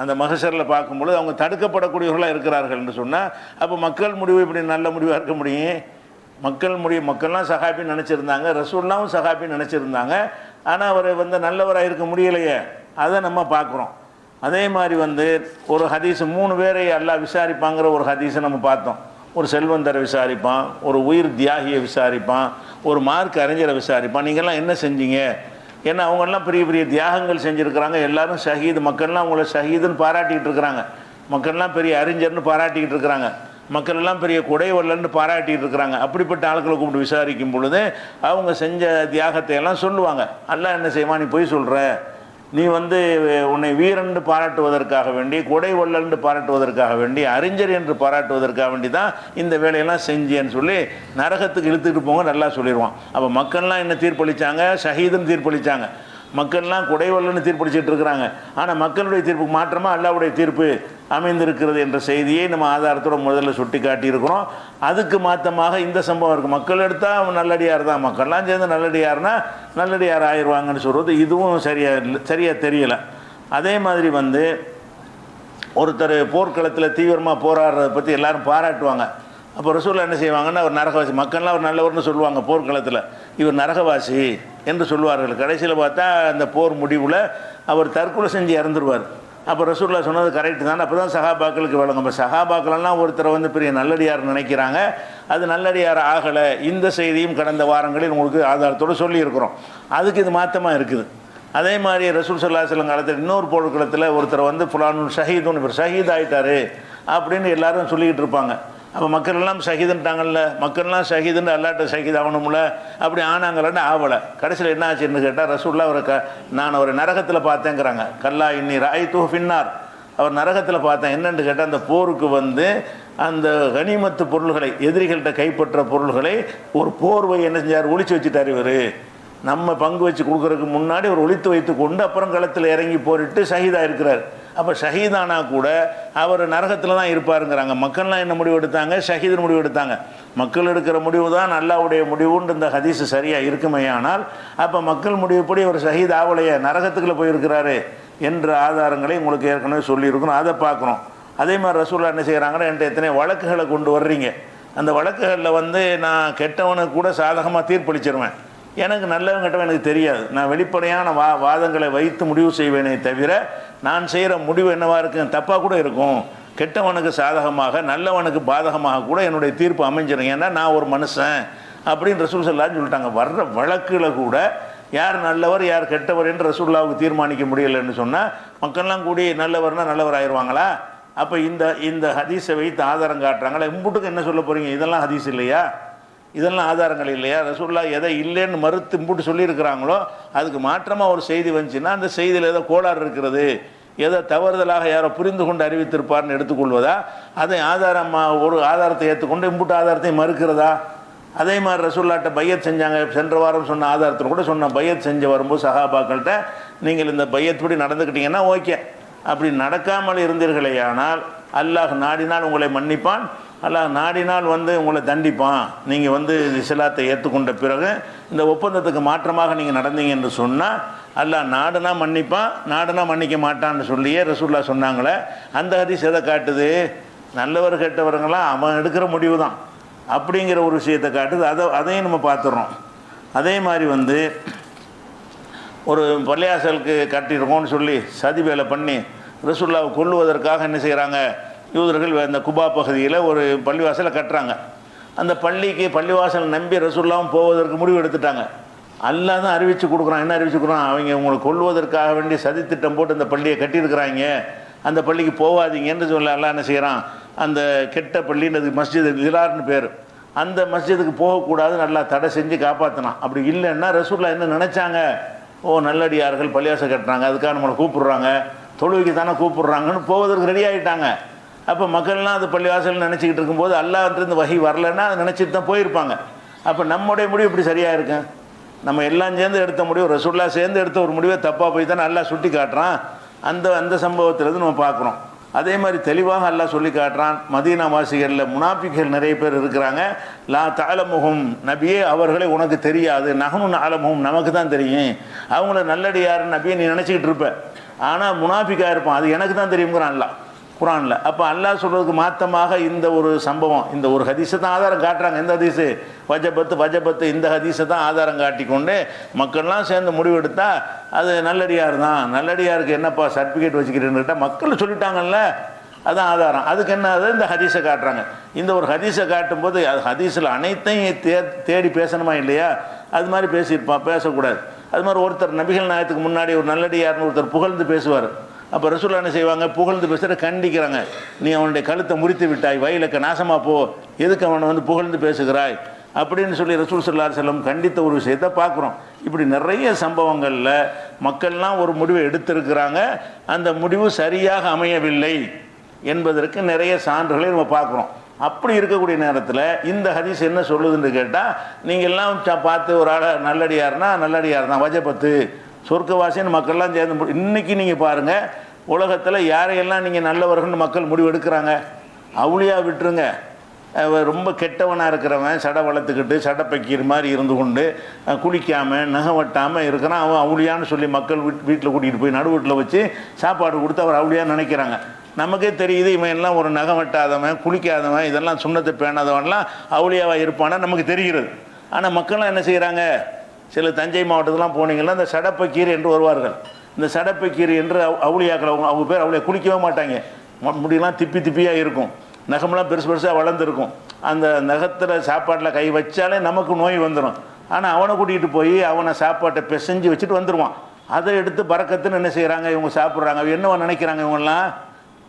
அந்த மஹஷரில் பார்க்கும்பொழுது அவங்க தடுக்கப்படக்கூடியவர்களாக இருக்கிறார்கள் என்று சொன்னால் அப்போ மக்கள் முடிவு இப்படி நல்ல முடிவாக இருக்க முடியும்? மக்கள்லாம் சஹாபின்னு நினச்சிருந்தாங்க, ரசூலுல்லாஹ்வும் சஹாபின்னு நினச்சிருந்தாங்க. ஆனால் அவர் நல்லவராக இருக்க முடியலையே, அதை நம்ம பார்க்குறோம். அதே மாதிரி ஒரு ஹதீஸ் 3 பேரை அல்லாஹ் விசாரிப்பாங்கிற ஒரு ஹதீஸை நம்ம பார்த்தோம். ஒரு செல்வந்தரை விசாரிப்பான், ஒரு உயிர் தியாகியை விசாரிப்பான், ஒரு மார்க் அறிஞரை விசாரிப்பான். நீங்கள்லாம் என்ன செஞ்சீங்க? ஏன்னா அவங்கெல்லாம் பெரிய பெரிய தியாகங்கள் செஞ்சுருக்கிறாங்க. எல்லாரும் ஷஹீது, மக்கள்லாம் அவங்கள ஷஹீதுன்னு பாராட்டிக்கிட்டு இருக்கிறாங்க. மக்கள்லாம் பெரிய அறிஞர்னு பாராட்டிக்கிட்டு இருக்கிறாங்க. மக்கள் எல்லாம் பெரிய கொடைவல்லன்னு பாராட்டிகிட்டு இருக்கிறாங்க. அப்படிப்பட்ட ஆட்களை கூப்பிட்டு விசாரிக்கும் பொழுது அவங்க செஞ்ச தியாகத்தை எல்லாம் சொல்லுவாங்க. அல்லாஹ் என்ன செய்வான்? நீ போய் சொல்கிற, நீ உன்னை வீரன் பாராட்டுவதற்காக வேண்டி, கொடைவல்லன் பாராட்டுவதற்காக வேண்டி, அறிஞர் என்று பாராட்டுவதற்காக வேண்டி தான் இந்த வேலையெல்லாம் செஞ்சேன்னு சொல்லி நரகத்துக்கு இழுத்துக்கிட்டு போங்க நல்லா சொல்லிடுவான். அப்போ மக்கள்லாம் என்ன தீர்ப்பளித்தாங்க? ஷஹீதுன்னு தீர்ப்பளித்தாங்க. மக்கள்லாம் கொடைவல்லன்னு தீர்ப்பளிச்சுட்டு இருக்கிறாங்க. ஆனால் மக்களுடைய தீர்ப்புக்கு மாற்றமாக அல்லாஹ்வுடைய தீர்ப்பு அமைந்திருக்கிறது என்ற செய்தியை நம்ம ஆதாரத்தோட முதல்ல சுட்டி காட்டியிருக்கிறோம். அதுக்கு மாற்றமாக இந்த சம்பவம் இருக்குது. மக்கள் எடுத்தால் அவன் நல்லடியார் தான், மக்கள்லாம் சேர்ந்து நல்லடியார்னா நல்லடியார் ஆயிடுவாங்கன்னு சொல்கிறது இதுவும் சரியாக தெரியலை. அதே மாதிரி ஒருத்தர் போர்க்களத்தில் தீவிரமாக போராடுறதை பற்றி எல்லாரும் பாராட்டுவாங்க. அப்போ ரசூலுல்லாஹ் என்ன செய்வாங்கன்னா, ஒரு நரகவாசி, மக்கள்லாம் ஒரு நல்லவர்னு சொல்லுவாங்க, போர்க்களத்தில் இவர் நரகவாசி என்று சொல்லுவார்கள். கடைசியில் பார்த்தா அந்த போர் முடிவில் அவர் தற்கொலை செஞ்சு இறந்துருவார். அப்போ ரசூலுல்லாஹ் சொன்னது கரெக்டு தான். அப்போ தான் சஹாபாக்களுக்கு வழங்கும். இப்போ சஹாபாக்களெல்லாம் ஒருத்தரை பெரிய நல்லடியார் நினைக்கிறாங்க, அது நல்லடியார் ஆகலை. இந்த செய்தியும் கடந்த வாரங்களில் உங்களுக்கு ஆதாரத்தோடு சொல்லியிருக்கிறோம். அதுக்கு இது மாற்றமாக இருக்குது. அதே மாதிரி ரசூல் ஸல்லல்லாஹு அலைஹி வஸல்லம் காலத்தில் இன்னொரு போர்க்களத்தில் ஒருத்தர் ஃபுலானுன் ஷஹீதுன்னு, இவர் ஷஹீத் ஆகிட்டாரு அப்படின்னு எல்லாரும் சொல்லிக்கிட்டு இருப்பாங்க. அப்போ மக்கள் எல்லாம் ஷஹீதுன்ட்டாங்கல்ல, மக்கள்லாம் ஷஹீதுன்னு அல்லாட்ட ஷஹீத் ஆகணும்ல, அப்படி ஆனாங்களான்னு ஆவலை. கடைசியில் என்ன ஆச்சுன்னு கேட்டால் ரசூலுல்லாஹ் நான் அவரை நரகத்தில் பார்த்தேங்கிறாங்க. கல்லா இன்னி ராய்துஹு ஃபின்னார், அவர் நரகத்தில் பார்த்தேன். என்னென்னு கேட்டால் அந்த போருக்கு அந்த கனிமத்து பொருள்களை, எதிரிகள்கிட்ட கைப்பற்ற பொருள்களை ஒரு போர்வை என்ன செஞ்சார்? ஒளிச்சு வச்சுட்டார். இவர் நம்ம பங்கு வச்சு கொடுக்குறதுக்கு முன்னாடி ஒரு ஒளித்து வைத்து கொண்டு அப்புறம் களத்தில் இறங்கி போரிட்டு ஷஹீதாக இருக்கிறார். அப்போ ஷஹீதானா கூட அவர் நரகத்தில் தான் இருப்பாருங்கிறாங்க. மக்கள்லாம் என்ன முடிவு எடுத்தாங்க? ஷஹீதுன்னு முடிவு எடுத்தாங்க. மக்கள் எடுக்கிற முடிவு தான் அல்லாஹ்வுடைய முடிவுன்னு இந்த ஹதீஸ் சரியாக இருக்குமே. ஆனால் அப்போ மக்கள் முடிவுப்படி அவர் ஷஹீத் ஆவலையே, நரகத்துக்குள்ளே போயிருக்கிறாரு என்ற ஆதாரங்களை உங்களுக்கு ஏற்கனவே சொல்லியிருக்கணும். அதை பார்க்குறோம். அதே மாதிரி ரசூலுல்லாஹ் என்ன செய்கிறாங்கன்னா, என்கிட்ட எத்தனை வழக்குகளை கொண்டு வர்றீங்க, அந்த வழக்குகளில் நான் கெட்டவனுக்கு கூட சாதகமாக தீர்ப்பளிச்சிருவேன். எனக்கு நல்லவன் கெட்டவன் எனக்கு தெரியாது. நான் வெளிப்படையான வாதங்களை வைத்து முடிவு செய்வேனே தவிர நான் செய்கிற முடிவு என்னவாக இருக்கும்? தப்பாக கூட இருக்கும். கெட்டவனுக்கு சாதகமாக நல்லவனுக்கு பாதகமாக கூட என்னுடைய தீர்ப்பு அமைஞ்சிடும். ஏன்னா நான் ஒரு மனுஷன் அப்படின்னு ரசூல் ஸல்லல்லாஹு அலைஹி சொல்லிட்டாங்க. வர்ற வழக்கில் கூட யார் நல்லவர் யார் கெட்டவர் என்று ரசூலுல்லாஹ்வுக்கு தீர்மானிக்க முடியலைன்னு சொன்னால் மக்கள்லாம் கூடி நல்லவர்னா நல்லவர் ஆயிடுவாங்களா? அப்போ இந்த ஹதீஸை வைத்து ஆதாரம் காட்டுறாங்களா? இம்புட்டுக்கு என்ன சொல்ல போகிறீங்க? இதெல்லாம் ஹதீஸ் இல்லையா? இதெல்லாம் ஆதாரங்கள் இல்லையா? ரசூலுல்லாஹ் எதை இல்லைன்னு மறுத்து இம்புட்டு சொல்லியிருக்கிறாங்களோ அதுக்கு மாற்றமாக ஒரு செய்தி வந்துச்சுன்னா அந்த செய்தியில் ஏதோ கோளாறு இருக்கிறது, ஏதோ தவறுதலாக யாரோ புரிந்து கொண்டு அறிவித்திருப்பார்னு எடுத்துக்கொள்வதா? அதை ஒரு ஆதாரத்தை ஏற்றுக்கொண்டு இம்புட்டு ஆதாரத்தை மறுக்கிறதா? அதே மாதிரி ரசூலுல்லாஹ்ட்ட பையத் செஞ்சாங்க. சென்ற வாரம் சொன்ன ஆதாரத்தில் கூட சொன்ன பையத் செஞ்ச வரும்போது சஹாபாக்கள்கிட்ட நீங்கள் இந்த பையத்படி நடந்துக்கிட்டீங்கன்னா ஓகே, அப்படி நடக்காமல் இருந்தீர்களே ஆனால் அல்லாஹ் நாடினால் உங்களை மன்னிப்பான், அல்லாஹ் நாடினால் உங்களை தண்டிப்பான். நீங்கள் இஸ்லாத்தை ஏற்றுக்கொண்ட பிறகு இந்த ஒப்பந்தத்துக்கு மாற்றமாக நீங்கள் நடந்தீங்க என்று சொன்னால் அல்லாஹ் நாடுனா மன்னிப்பான், நாடுனா மன்னிக்க மாட்டான்னு சொல்லியே ரசூலுல்லாஹ் சொன்னாங்களே. அந்த ஹதீஸ் எதை காட்டுது? நல்லவர் கெட்டவர்களாம் அவன் எடுக்கிற முடிவு தான் அப்படிங்கிற ஒரு விஷயத்தை காட்டுது. அதையும் நம்ம பார்த்துடுறோம். அதே மாதிரி ஒரு பள்ளியாசலுக்கு கட்டியிருக்கோம்னு சொல்லி சதி வேலை பண்ணி ரசூலுல்லாஹ்வை கொல்லுவதற்காக என்ன செய்கிறாங்க? யூதர்கள் அந்த குபா பகுதியில் ஒரு பள்ளிவாசலை கட்டுறாங்க. அந்த பள்ளிவாசல் நம்பி ரசூலுல்லாஹ்வும் போவதற்கு முடிவு எடுத்துட்டாங்க. அல்லாஹ் தான் அறிவித்து கொடுக்குறான். என்ன அறிவிச்சு கொடுக்குறான்? அவங்க உங்களை கொல்வதற்காக வேண்டி சதித்திட்டம் போட்டு அந்த பள்ளியை கட்டியிருக்கிறாங்க, அந்த பள்ளிக்கு போகாதீங்கன்னு சொல்ல அல்லாஹ் என்ன செய்கிறான்? அந்த கெட்ட பள்ளின்றது மஸ்ஜித் திலார்னு பேர், அந்த மஸ்ஜிதுக்கு போகக்கூடாது நல்லா தடை செஞ்சு காப்பாற்றினான். அப்படி இல்லைன்னா ரசூலுல்லாஹ் என்ன நினச்சாங்க? நல்லடியார்கள் பள்ளிவாசல் கட்டுறாங்க, அதுக்காக நம்மளை கூப்பிட்றாங்க, தொழுகைக்கு தானே கூப்பிட்றாங்கன்னு போவதற்கு ரெடி ஆகிட்டாங்க. அப்போ மக்கள்லாம் அது பள்ளிவாசல் நினச்சிக்கிட்டு இருக்கும்போது அல்லாஹ்விலிருந்து வஹி வரலைன்னா அதை நினச்சிட்டு தான் போயிருப்பாங்க. அப்போ நம்முடைய முடிவு இப்படி சரியாக இருக்கும்? நம்ம எல்லாம் சேர்ந்து எடுத்த முடிவு, ரசூலுல்லாஹ் சேர்ந்து எடுத்த ஒரு முடிவை தப்பாக போய் தானே அல்லாஹ் சுட்டி காட்டுறான். அந்த சம்பவத்திலிருந்து நம்ம பார்க்குறோம். அதே மாதிரி தெளிவாக அல்லாஹ் சொல்லி காட்டுறான், மதீனா வாசிகளில் முனாஃபிக்குகள் நிறைய பேர் இருக்கிறாங்க. லா தஅலமுஹும், நபியே அவர்களை உனக்கு தெரியாது, நஹ்னு நஅலமுஹும், நமக்கு தான் தெரியும். அவங்கள நல்லடியார் நபியை நீ நினச்சிக்கிட்டு இருப்ப, ஆனால் முனாஃபிக்காக இருப்பான், அது எனக்கு தான் தெரியுங்கிறான் அல்லாஹ் குரானில். அப்போ அல்லாஹ் சொல்கிறதுக்கு மாற்றமாக இந்த ஒரு சம்பவம், இந்த ஒரு ஹதீஸை தான் ஆதாரம் காட்டுறாங்க. எந்த ஹதீஸு? வஜபத்து இந்த ஹதீஸை தான் ஆதாரம் காட்டிக்கொண்டு மக்கள்லாம் சேர்ந்து முடிவெடுத்தா அது நல்லடியார் தான். நல்லடியாருக்கு என்னப்பா சர்டிஃபிகேட் வச்சுக்கிறேன்னு கேட்டால் மக்கள் சொல்லிட்டாங்கல்ல, அதுதான் ஆதாரம். அதுக்கு என்ன, அது இந்த ஹதீஸை காட்டுறாங்க. இந்த ஒரு ஹதீஸை காட்டும்போது அது ஹதீஸில் அனைத்தையும் தேடி பேசணுமா இல்லையா? அது மாதிரி பேசக்கூடாது. அது மாதிரி ஒருத்தர் நபிகள் நாயகத்துக்கு முன்னாடி ஒரு நல்லடியார்னு ஒருத்தர் புகழ்ந்து பேசுவார். அப்போ ரசூலுல்லாஹ் என்ன செய்வாங்க? புகழ்ந்து பேசுகிற கண்டிக்கிறாங்க. நீ அவனுடைய கழுத்தை முறித்து விட்டாய், வயலுக்கு நாசமாக போ, எதுக்கு அவனை வந்து புகழ்ந்து பேசுகிறாய் அப்படின்னு சொல்லி ரசூல் ஸல்லல்லாஹு அலைஹி வஸல்லம் கண்டித்த ஒரு விஷயத்தை பார்க்குறோம். இப்படி நிறைய சம்பவங்களில் மக்கள்லாம் ஒரு முடிவை எடுத்திருக்கிறாங்க, அந்த முடிவு சரியாக அமையவில்லை என்பதற்கு நிறைய சான்றுகளை நம்ம பார்க்குறோம். அப்படி இருக்கக்கூடிய நேரத்தில் இந்த ஹதீஸ் என்ன சொல்லுதுன்னு கேட்டால், நீங்கள் எல்லாம் பார்த்து ஒரு ஆளை நல்லடியார்னா நல்லடியார் தான், வஜபத்து சொர்க்கவாசின்னு மக்கள்லாம் சேர்ந்து. இன்றைக்கி நீங்கள் பாருங்கள், உலகத்தில் யாரையெல்லாம் நீங்கள் நல்லவர்கள்னு மக்கள் முடிவு எடுக்கிறாங்க. அவுளியா விட்டுருங்க, ரொம்ப கெட்டவனாக இருக்கிறவன் சடை வளர்த்துக்கிட்டு சடை பைக்கிற மாதிரி இருந்து கொண்டு குளிக்காமல் நகம் வெட்டாமல் இருக்கிறான், அவன் அவுளியான்னு சொல்லி மக்கள் வீட்டில் கூட்டிகிட்டு போய் நடு வீட்டில் வச்சு சாப்பாடு கொடுத்து அவர் அவுளியான்னு நினைக்கிறாங்க. நமக்கே தெரியுது இவன் எல்லாம் ஒரு நகம் வெட்டாதவன், குளிக்காதவன், இதெல்லாம் சுண்ணத்தை பேணாதவன்லாம் அவுளியாவாக இருப்பானா நமக்கு தெரிகிறது. ஆனால் மக்கள்லாம் என்ன செய்கிறாங்க? சில தஞ்சை மாவட்டத்துலாம் போனீங்கன்னா இந்த சடப்பக்கீரை என்று வருவார்கள். இந்த சடப்பக்கீரை என்று அவுளியாக்கள், அவங்க பேர் அவுளியா, குளிக்கவே மாட்டாங்க, முடியெல்லாம் திப்பியாக இருக்கும், நகமெல்லாம் பெருசாக வளர்ந்துருக்கும். அந்த நகத்தில் சாப்பாட்டில் கை வச்சாலே நமக்கு நோய் வந்துடும். ஆனால் அவனை கூட்டிகிட்டு போய் அவனை சாப்பாட்டை பிசைஞ்சு வச்சுட்டு வந்துடுவான். அதை எடுத்து பறக்கத்துன்னு என்ன செய்கிறாங்க? இவங்க சாப்பிட்றாங்க. என்னவா நினைக்கிறாங்க இவங்கெல்லாம்?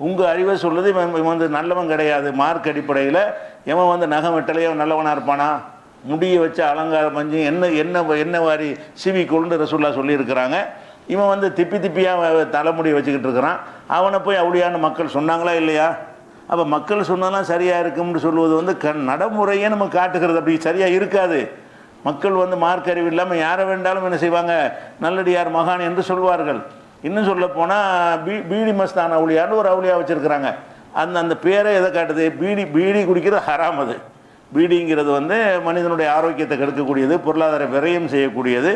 உங்கள் அறிவை சொல்லுது இவன் வந்து நல்லவன் கிடையாது. மார்க் அடிப்படையில் இவன் வந்து நகம் வெட்டலையே நல்லவனாக இருப்பானா? முடியை வச்சு அலங்காரம் பண்ணி என்ன வாரி சிவி கொண்டு ரசூலுல்லாஹ் சொல்லியிருக்கிறாங்க. இவன் வந்து திப்பியாக தலைமுடியை வச்சுக்கிட்டு இருக்கிறான். அவனை போய் அவுளியான்னு மக்கள் சொன்னாங்களா இல்லையா? அப்போ மக்கள் சொன்னாலாம் சரியாக இருக்கும்னு சொல்லுவது வந்து நடைமுறையே நம்ம காட்டுகிறது. அப்படி சரியாக இருக்காது. மக்கள் வந்து மார்க் அறிவு இல்லாமல் யாரை வேண்டாலும் என்ன செய்வாங்க? நல்லடியார் மகான் என்று சொல்வார்கள். இன்னும் சொல்ல போனால் பீடி மஸ்தான் அவுளியான்னு ஒரு அவுளியா வச்சுருக்கிறாங்க. அந்த பேரை எதை காட்டுது? பீடி குடிக்கிறது ஹராம். அது பீடிங்கிறது வந்து மனிதனுடைய ஆரோக்கியத்தை கெடுக்கக்கூடியது, பொருளாதார விரயம் செய்யக்கூடியது,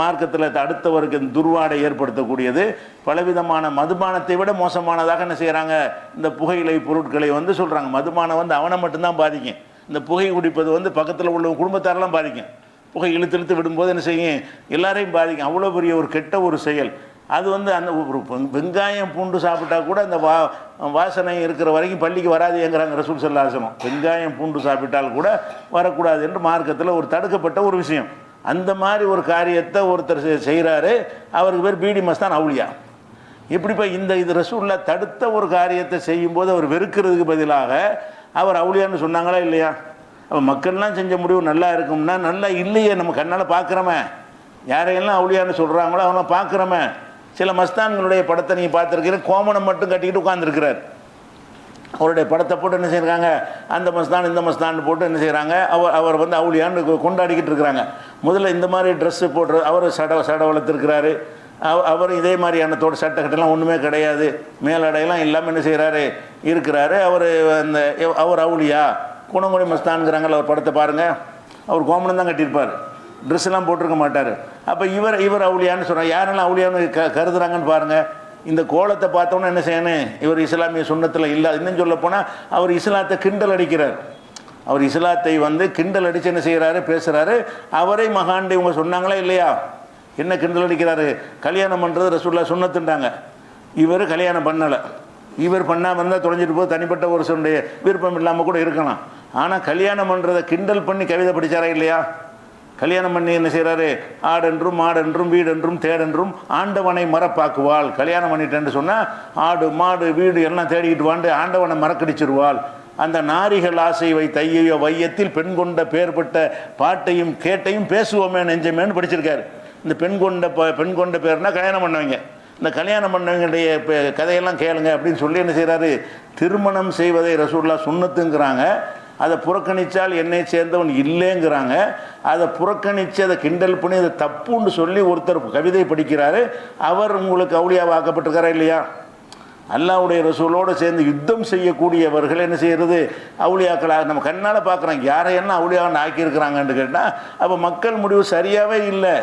மார்க்கத்தில் அடுத்தவருக்கு துர்வாடை ஏற்படுத்தக்கூடியது, பலவிதமான மதுபானத்தை விட மோசமானதாக என்ன செய்கிறாங்க? இந்த புகையிலை பொருட்களை வந்து சொல்கிறாங்க. மதுபானம் வந்து அவனை மட்டும்தான் பாதிக்கும். இந்த புகை குடிப்பது வந்து பக்கத்தில் உள்ள குடும்பத்தாரெல்லாம் பாதிக்கும். புகை இழுத்து விடும்போது என்ன செய்யும்? எல்லாரையும் பாதிக்கும். அவ்வளோ பெரிய ஒரு கெட்ட ஒரு செயல் அது. வந்து அந்த ஒரு வெங்காயம் பூண்டு சாப்பிட்டா கூட அந்த வாசனை இருக்கிற வரைக்கும் பள்ளிக்கு வராதுங்கிறாங்க ரசூல் ஸல்லல்லாஹு அலைஹி வஸல்லம். வெங்காயம் பூண்டு சாப்பிட்டால் கூட வரக்கூடாது என்று மார்க்கத்தில் ஒரு தடுக்கப்பட்ட ஒரு விஷயம். அந்த மாதிரி ஒரு காரியத்தை ஒருத்தர் செய்கிறாரு, அவருக்கு பேர் பீடி மஸ்தான் அவுளியா. இப்படிப்போ இது ரசூலுல்லாஹ் தடுத்த ஒரு காரியத்தை செய்யும்போது அவர் வெறுக்கிறதுக்கு பதிலாக அவர் அவுளியான்னு சொன்னாங்களா இல்லையா? அப்போ மக்கள்லாம் செஞ்ச முடிவு நல்லா இருக்கும்னா, நல்லா இல்லையே, நம்ம கண்ணால் பார்க்குறோமே. யாரையெல்லாம் அவுளியான்னு சொல்கிறாங்களோ அவனை பார்க்குறோமே. சில மஸ்தான்களுடைய படத்தை நீங்கள் பார்த்துருக்கீங்க, கோமணம் மட்டும் கட்டிக்கிட்டு உட்காந்துருக்கிறார். அவருடைய படத்தை போட்டு என்ன செய்கிறாங்க? அந்த மஸ்தான் இந்த மஸ்தான் போட்டு என்ன செய்கிறாங்க? அவர் வந்து அவுளியான்னு கொண்டாடிக்கிட்டு இருக்கிறாங்க. முதல்ல இந்த மாதிரி ட்ரெஸ்ஸு போடுற அவர் சடை வளர்த்துருக்கிறாரு. அவர் இதே மாதிரியான சட்டை கட்டெல்லாம் ஒன்றுமே கிடையாது, மேலடையெல்லாம் இல்லாமல் என்ன செய்கிறாரு? இருக்கிறாரு. அவர் அவுளியா குணங்குடி மஸ்தான்ங்கிறாங்கல்ல, அவர் படத்தை பாருங்கள். அவர் கோமணம் தான் கட்டியிருப்பார், ட்ரெஸ்ஸெல்லாம் போட்டிருக்க மாட்டார். அப்போ இவர் அவுளியான்னு சொல்கிறார். யாரெல்லாம் அவுளியான்னு கருதுறாங்கன்னு பாருங்கள். இந்த கோலத்தை பார்த்தோன்னா என்ன செய்யணும்? இவர் இஸ்லாமிய சுன்னத்தில் இல்லை. இன்னும் சொல்ல போனால் அவர் இஸ்லாத்தை கிண்டல் அடிக்கிறார். அவர் இஸ்லாத்தை வந்து கிண்டல் அடித்து என்ன செய்கிறாரு? பேசுகிறாரு. அவரை மகாண்டு இவங்க சொன்னாங்களா இல்லையா? என்ன கிண்டல் அடிக்கிறாரு? கல்யாணம் பண்ணுறது ரசூலுல்லாஹ் சுன்னத்துட்டாங்க, இவர் கல்யாணம் பண்ணலை. இவர் பண்ணாமல் இருந்தால் தொலைஞ்சிட்டு போது தனிப்பட்ட ஒரு சொல்லுடைய விருப்பம் இல்லாமல் கூட இருக்கலாம். ஆனால் கல்யாணம் பண்ணுறதை கிண்டல் பண்ணி கவிதை படித்தாரா இல்லையா? கல்யாணம் பண்ணி என்ன செய்கிறாரு? ஆடென்றும் மாடென்றும் வீடென்றும் தேடென்றும் ஆண்டவனை மறப்பாக்குவாள். கல்யாணம் பண்ணிட்டேன்னு சொன்னால் ஆடு மாடு வீடு எல்லாம் தேடிக்கிட்டு வாண்டு ஆண்டவனை மறக்கடிச்சிருவாள். அந்த நாரிகள் ஆசை தையோ வையத்தில் பெண் கொண்ட பேர்பட்ட பாட்டையும் கேட்டையும் பேசுவோமே நெஞ்சமேன்னு படிச்சிருக்காரு. இந்த பெண் கொண்ட பேர்னா கல்யாணம் பண்ணவங்க. இந்த கல்யாணம் பண்ணவங்களுடைய கதையெல்லாம் கேளுங்க அப்படின்னு சொல்லி என்ன செய்கிறாரு? திருமணம் செய்வதை ரசூலுல்லாஹ் சுன்னத்துங்கிறாங்க. அதை புறக்கணித்தால் என்னை சேர்ந்தவன் இல்லைங்கிறாங்க. அதை புறக்கணித்து அதை கிண்டல் பண்ணி அதை தப்புன்னு சொல்லி ஒருத்தர் கவிதை படிக்கிறாரு. அவர் உங்களுக்கு அவுளியாவாக்கப்பட்டிருக்காரா இல்லையா? அல்லாஹ்வுடைய ரசூலோடு சேர்ந்து யுத்தம் செய்யக்கூடியவர்கள் என்ன செய்கிறது? அவுளியாக்களாக நம்ம கண்ணால் பார்க்குறாங்க. யாரை என்ன அவுளியான்னு ஆக்கியிருக்கிறாங்கன்னு கேட்டால் அப்போ மக்கள் முடிவு சரியாகவே இல்லை.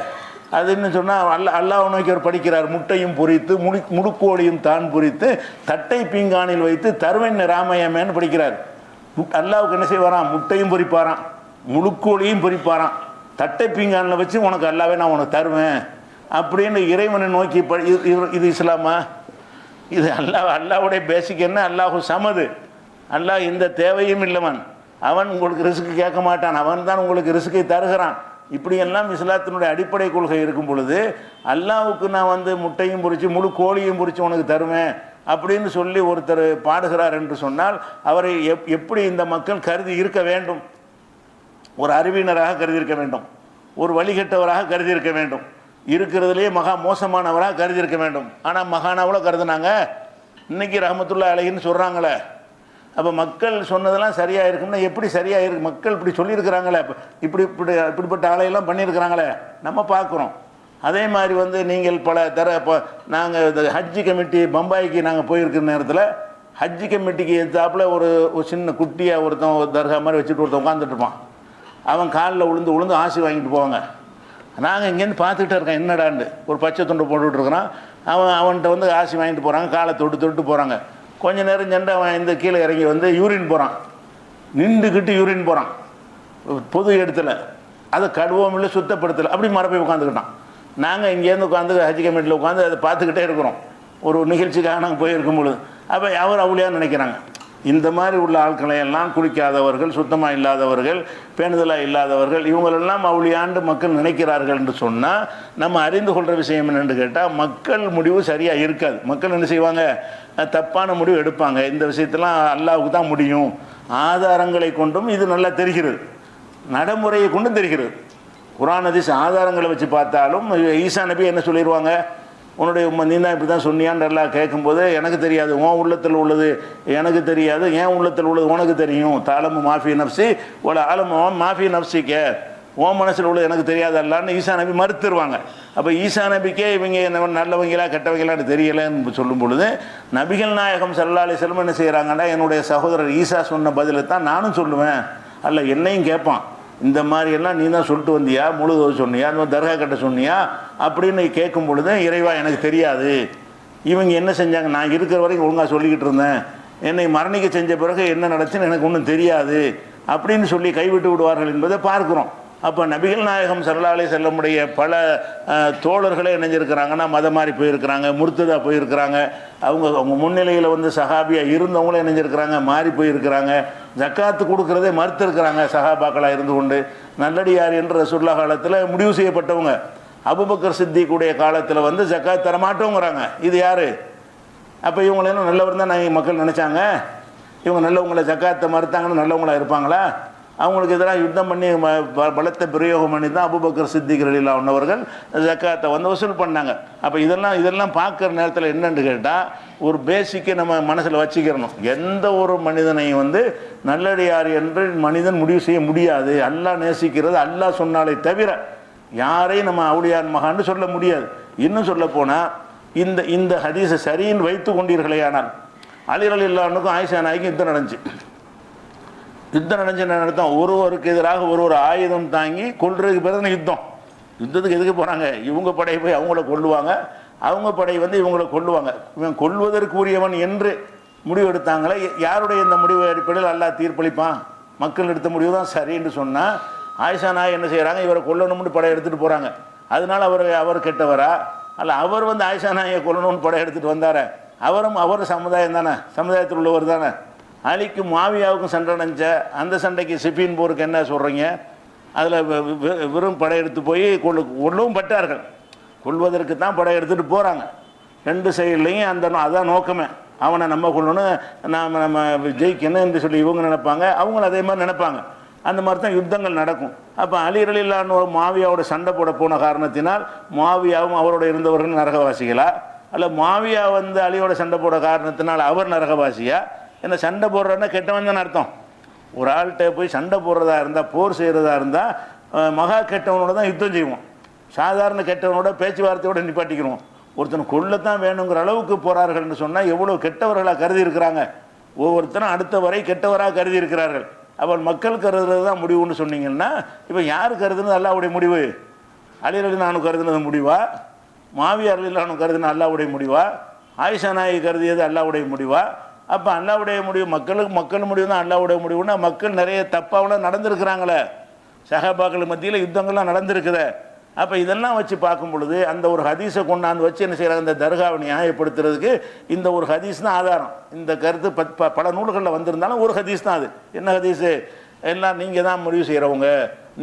அது என்ன சொன்னால் அல்லாஹ் நோக்கி அவர் படிக்கிறார். முட்டையும் பொரித்து முடுக்கோழியும் தான் பொரித்து தட்டை பீங்கானில் வைத்து தருவன் ராமயமேன்னு படிக்கிறார். அல்லாவுக்கு என்ன செய்வாராம்? முட்டையும் பொரிப்பாராம், முழுக்கோழியும் பொரிப்பாராம், தட்டை பீங்கானில் வச்சு உனக்கு அல்லாவே நான் உனக்கு தருவேன் அப்படின்னு இறைவனை நோக்கி இது இஸ்லாமா? இது அல்லாவுடைய பேசிக் என்ன? அல்லாஹு சமது. அல்லாஹ் எந்த தேவையும் இல்லவன். அவன் உங்களுக்கு ரிஸ்க்கு கேட்க மாட்டான், அவன் தான் உங்களுக்கு ரிஸ்க்கை தருகிறான். இப்படியெல்லாம் இஸ்லாத்தினுடைய அடிப்படை கொள்கை இருக்கும் பொழுது அல்லாஹ்வுக்கு நான் முட்டையும் பொரித்து முழு கோழியும் பொரித்து உனக்கு தருவேன் அப்படின்னு சொல்லி ஒருத்தர் பாடுகிறார் என்று சொன்னால் அவரை எப்படி இந்த மக்கள் கருதி இருக்க வேண்டும்? ஒரு அறிவினராக கருதி இருக்க வேண்டும், ஒரு வழிகட்டவராக கருதி இருக்க வேண்டும், இருக்கிறதுலேயே மகா மோசமானவராக கருதி இருக்க வேண்டும். ஆனால் மகானாவளோ கருதுனாங்க. இன்னைக்கு ரஹ்மத்துல்லாஹி அலைஹின்னு சொல்கிறாங்களே, அப்போ மக்கள் சொன்னதெல்லாம் சரியாக இருக்கும்னா எப்படி சரியாக இருக்கு? மக்கள் இப்படி சொல்லியிருக்கிறாங்களே, இப்படிப்பட்ட ஆலையெல்லாம் பண்ணியிருக்கிறாங்களே நம்ம பார்க்குறோம். அதே மாதிரி நீங்கள் பல இப்போ நாங்கள் இந்த ஹஜ்ஜி கமிட்டி பம்பாய்க்கு நாங்கள் போயிருக்கிற நேரத்தில் ஹஜ்ஜி கமிட்டிக்கு எத்தாப்பில் ஒரு சின்ன குட்டியாக ஒருத்தன் தர்கா மாதிரி வச்சுட்டு ஒருத்தன் உட்காந்துட்டு இருப்பான். அவன் காலில் உளுந்து ஆசி வாங்கிட்டு போவாங்க. நாங்கள் இங்கேருந்து பார்த்துக்கிட்டே இருக்கேன், என்னடாண்டு ஒரு பச்சை துண்டு போட்டுட்ருக்குறான். அவன்கிட்ட ஆசி வாங்கிட்டு போகிறாங்க, காலை தொட்டு போகிறாங்க. கொஞ்ச நேரம் சென்று அவன் இந்த கீழே இறங்கி யூரின் போகிறான், நின்றுக்கிட்டு யூரின் போகிறான் பொது இடத்துல. அதை கழுவவும் இல்லை, சுத்தப்படுத்தலை, அப்படி மரப்பை உட்காந்துக்கிட்டான். நாங்கள் இங்கேருந்து உட்காந்து ஹஜ் கமிட்டியில் உட்காந்து அதை பார்த்துக்கிட்டே இருக்கிறோம். ஒரு நிகழ்ச்சிக்காக நாங்கள் போயிருக்கும் பொழுது அப்போ அவர் அவுளியான்னு நினைக்கிறாங்க. இந்த மாதிரி உள்ள ஆட்களை எல்லாம் குளிக்காதவர்கள், சுத்தமாக இல்லாதவர்கள், பேணுதலாக இல்லாதவர்கள், இவங்களெல்லாம் அவுளியாண்டு மக்கள் நினைக்கிறார்கள் என்று சொன்னால் நம்ம அறிந்து கொள்கிற விஷயம் என்னென்னு கேட்டால் மக்கள் முடிவு சரியாக இருக்காது. மக்கள் என்ன செய்வாங்க? தப்பான முடிவு எடுப்பாங்க. இந்த விஷயத்தெல்லாம் அல்லாஹ்வுக்கு தான் முடியும். ஆதாரங்களை கொண்டும் இது நல்லா தெரிகிறது, நடைமுறையை கொண்டும் தெரிகிறது. குர்ஆன் ஹதீஸ் ஆதாரங்களை வச்சு பார்த்தாலும் ஈசா நபி என்ன சொல்லிடுவாங்க? உன்னுடைய நீ தான் இப்படி தான் சொன்னியான்னு எல்லாம் கேட்கும்போது எனக்கு தெரியாது, உன் உள்ளத்தில் உள்ளது எனக்கு தெரியாது, ஏன் உள்ளத்தில் உள்ளது உனக்கு தெரியும். தாளமு மாஃபி நப்சி ஒரு ஆலமு மாஃபி நப்சிக்க, உன் மனசில் உள்ளது எனக்கு தெரியாது அல்லான்னு ஈசா நபி மறுத்துருவாங்க. அப்போ ஈசா நபிக்கே இவங்க நல்லவங்களா கெட்டவங்களான்னு தெரியலைன்னு சொல்லும் பொழுது நபிகள் நாயகம் ஸல்லல்லாஹு அலைஹி வஸல்லம் என்ன செய்கிறாங்கன்னா, என்னுடைய சகோதரர் ஈசா சொன்ன பதிலை தான் நானும் சொல்லுவேன், அல்ல என்னையும் கேட்பான். இந்த மாதிரியெல்லாம் நீ தான் சொல்லிட்டு வந்தியா, முழுதோ சொன்னியா, இந்த தர்கா கட்ட சொன்னியா அப்படின்னு கேட்கும் பொழுது இறைவா எனக்கு தெரியாது, இவங்க என்ன செஞ்சாங்க, நான் இருக்கிற வரைக்கும் ஒழுங்காக சொல்லிக்கிட்டு இருந்தேன், என்னை மரணிக்க செஞ்ச பிறகு என்ன நடந்துச்சுன்னு எனக்கு ஒன்றும் தெரியாது அப்படின்னு சொல்லி கைவிட்டு விடுவார்கள் என்பதை பார்க்குறோம். அப்போ நபிகள் நாயகம் ஸல்லல்லாஹு அலைஹி வஸல்லமுடைய பல தோழர்களே இணைஞ்சிருக்கிறாங்கன்னா மதம் மாறி போயிருக்கிறாங்க, முர்த்ததா போயிருக்கிறாங்க. அவங்க முன்னிலையில் சஹாபியாக இருந்தவங்களே இணைஞ்சிருக்கிறாங்க, மாறி போயிருக்கிறாங்க. ஜக்காத்து கொடுக்குறதே மறுத்திருக்கிறாங்க சஹாபாக்களாக இருந்து கொண்டு. நல்லடியார் என்று ரசூலுல்லாஹ் காலத்தில் முடிவு செய்யப்பட்டவங்க. அபூபக்கர் சித்திக்குடைய காலத்தில் ஜக்காத் தரமாட்டோங்கிறாங்க. இது யார்? அப்போ இவங்களேனும் நல்லவர் தான் நான் மக்கள் நினச்சாங்க. இவங்க நல்லவங்களை ஜக்காத்தை மறுத்தாங்கன்னு நல்லவங்களாக இருப்பாங்களா? அவங்களுக்கு எதிராக யுத்தம் பண்ணி பலத்தை பிரயோகம் பண்ணி தான் அபூபக்கர் சித்திக் ரலியல்லாஹு அன்ஹு அவர்கள் ஜக்காத்தை வசூல் பண்ணாங்க. அப்போ இதெல்லாம் பார்க்குற நேரத்தில் என்னென்னு கேட்டால் ஒரு பேசிக்கை நம்ம மனசில் வச்சுக்கிறணும். எந்த ஒரு மனிதனையும் நல்லடியார் என்று மனிதன் முடிவு செய்ய முடியாது. அல்லாஹ் நேசிக்கிறது அல்லாஹ் சொன்னாலே தவிர யாரையும் நம்ம அவுளியார் மகான்னு சொல்ல முடியாது. இன்னும் சொல்ல போனால் இந்த ஹதீஸை சரின்னு வைத்து கொண்டீர்களேயானால் அலி ரலியல்லாஹு அன்ஹுக்கும் ஆயிஷா நாய்க்கும் யுத்தம் நடந்துச்சு நடத்தும். ஒருவருக்கு எதிராக ஒரு ஆயுதம் தாங்கி கொள்றதுக்கு பிறகு யுத்தத்துக்கு எதுக்கு போகிறாங்க? இவங்க படை போய் அவங்கள கொல்லுவாங்க, அவங்க படை இவங்களை கொல்லுவாங்க. இவன் கொல்வதற்கு உரியவன் என்று முடிவு எடுத்தாங்களே, யாருடைய இந்த முடிவு அடிப்படையில் அல்லாஹ் தீர்ப்பளிப்பான்? மக்கள் எடுத்த முடிவு தான் சரி என்று சொன்னால் ஆயிஷா நாய் என்ன செய்கிறாங்க? இவரை கொல்லணும்னு படை எடுத்துகிட்டு போகிறாங்க. அதனால் அவர் கெட்டவரா? அல்ல அவர் ஆயிஷா நாயை கொல்லணும்னு படை எடுத்துகிட்டு வந்தார். அவர் சமுதாயம் தானே, சமுதாயத்தில் உள்ளவர் தானே. அலிக்கும் மாவியாவுக்கும் சண்டை நடந்துச்ச, அந்த சண்டைக்கு சிஃபின் போருக்கு என்ன சொல்கிறீங்க? அதில் வெறும் படையெடுத்து போய் கொல்லவும் பட்டார்கள். கொள்வதற்கு தான் படையெடுத்துட்டு போகிறாங்க. ரெண்டு சைட்லையும் அதான் நோக்கமே. அவனை நம்ம கொள்ளணும், நம்ம ஜெயிக்கணும் என்று சொல்லி இவங்க நினைப்பாங்க, அவங்களும் அதே மாதிரி நினைப்பாங்க. அந்த மாதிரி தான் யுத்தங்கள் நடக்கும். அப்போ அலி ரலியல்லாஹு அன்ஹு மாவியாவோட சண்டை போட போன காரணத்தினால் மாவியாவும் அவரோட இருந்தவர்கள் நரகவாசிகளா? அல்ல மாவியா அலியோட சண்டை போட காரணத்தினால் அவர் நரகவாசியா? என்ன சண்டை போடுறன்னா கெட்டவன் தான் அர்த்தம். ஒரு ஆள்கிட்ட போய் சண்டை போடுறதா இருந்தால், போர் செய்கிறதா இருந்தால் மகா கெட்டவனோட தான் யுத்தம் செய்வோம். சாதாரண கெட்டவனோட பேச்சுவார்த்தையோடு நிப்பாட்டிக்கிறோம். ஒருத்தனை கொல்லத்தான் வேணுங்கிற அளவுக்கு போகிறார்கள்னு சொன்னால் எவ்வளோ கெட்டவர்களாக கருதி இருக்கிறாங்க. ஒவ்வொருத்தரும் அடுத்த வரை கெட்டவராக கருதி இருக்கிறார்கள். அப்போ மக்கள் கருதுறது தான் முடிவுன்னு சொன்னீங்கன்னா, இப்போ யார் கருதுனது அல்லாஹ்வுடைய முடிவு? அலி ரலியல்லாஹு அன்ஹு கருதுனது முடிவா? மாவியா ரலியல்லாஹு அன்ஹு கருதுன அல்லாஹ்வுடைய முடிவா? ஆயிஷா நாயகி கருதியது அல்லாஹ்வுடைய முடிவா? அப்போ அல்லாஹ்வுடைய முடிவு, மக்கள் முடிவு தான் அல்லாஹ்வுடைய முடிவுன்னா, மக்கள் நிறைய தப்பாவெல்லாம் நடந்திருக்கிறாங்களே, சஹாபாக்கள் மத்தியில் யுத்தங்கள்லாம் நடந்திருக்குது. அப்போ இதெல்லாம் வச்சு பார்க்கும் பொழுது அந்த ஒரு ஹதீஸை கொண்டாந்து வச்சு என்ன செய்கிறாங்க, இந்த தர்காவை நியாயப்படுத்துறதுக்கு இந்த ஒரு ஹதீஸ் தான் ஆதாரம். இந்த கருத்து பல நூல்களில் வந்திருந்தாலும் ஒரு ஹதீஸ் தான் அது. என்ன ஹதீஸு? எல்லாம் நீங்கள் தான் முடிவு செய்கிறவங்க,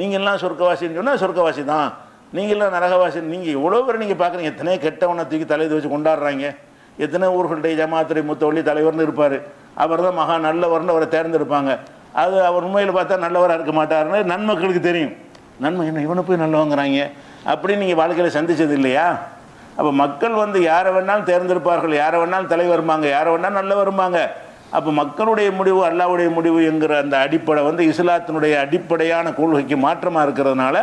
நீங்கள்லாம் சொர்க்கவாசின்னு சொன்னால் சொர்க்கவாசி தான், நீங்கள்லாம் நரகவாசி. நீங்கள் எவ்வளோ பேர் நீங்கள் பார்க்குறீங்க, எத்தனை கெட்டவனை தூக்கி தலையை வச்சு கொண்டாடுறாங்க. எத்தனை ஊர்களுடைய ஜமாத்துறை முத்தவள்ளி தலைவர்னு இருப்பார், அவர் தான் மகா நல்லவர்னு அவரை தேர்ந்தெடுப்பாங்க. அது அவர் உண்மையில் பார்த்தா நல்லவராக இருக்க மாட்டாருன்னு நன்மக்களுக்கு தெரியும். நன்மை என்ன, இவனை போய் நல்லவங்கிறாங்க அப்படின்னு நீங்கள் வாழ்க்கையில் சந்தித்தது இல்லையா? அப்போ மக்கள் யாரை வேணாலும் தேர்ந்தெடுப்பார்கள், யாரை வேணாலும் தலை வருமாங்க, யாரை வேணாலும் நல்ல வருமாங்க. அப்போ மக்களுடைய முடிவு அல்லாஹ்வுடைய முடிவு என்கிற அந்த அடிப்படை இஸ்லாத்தினுடைய அடிப்படையான கொள்கைக்கு மாற்றமாக இருக்கிறதுனால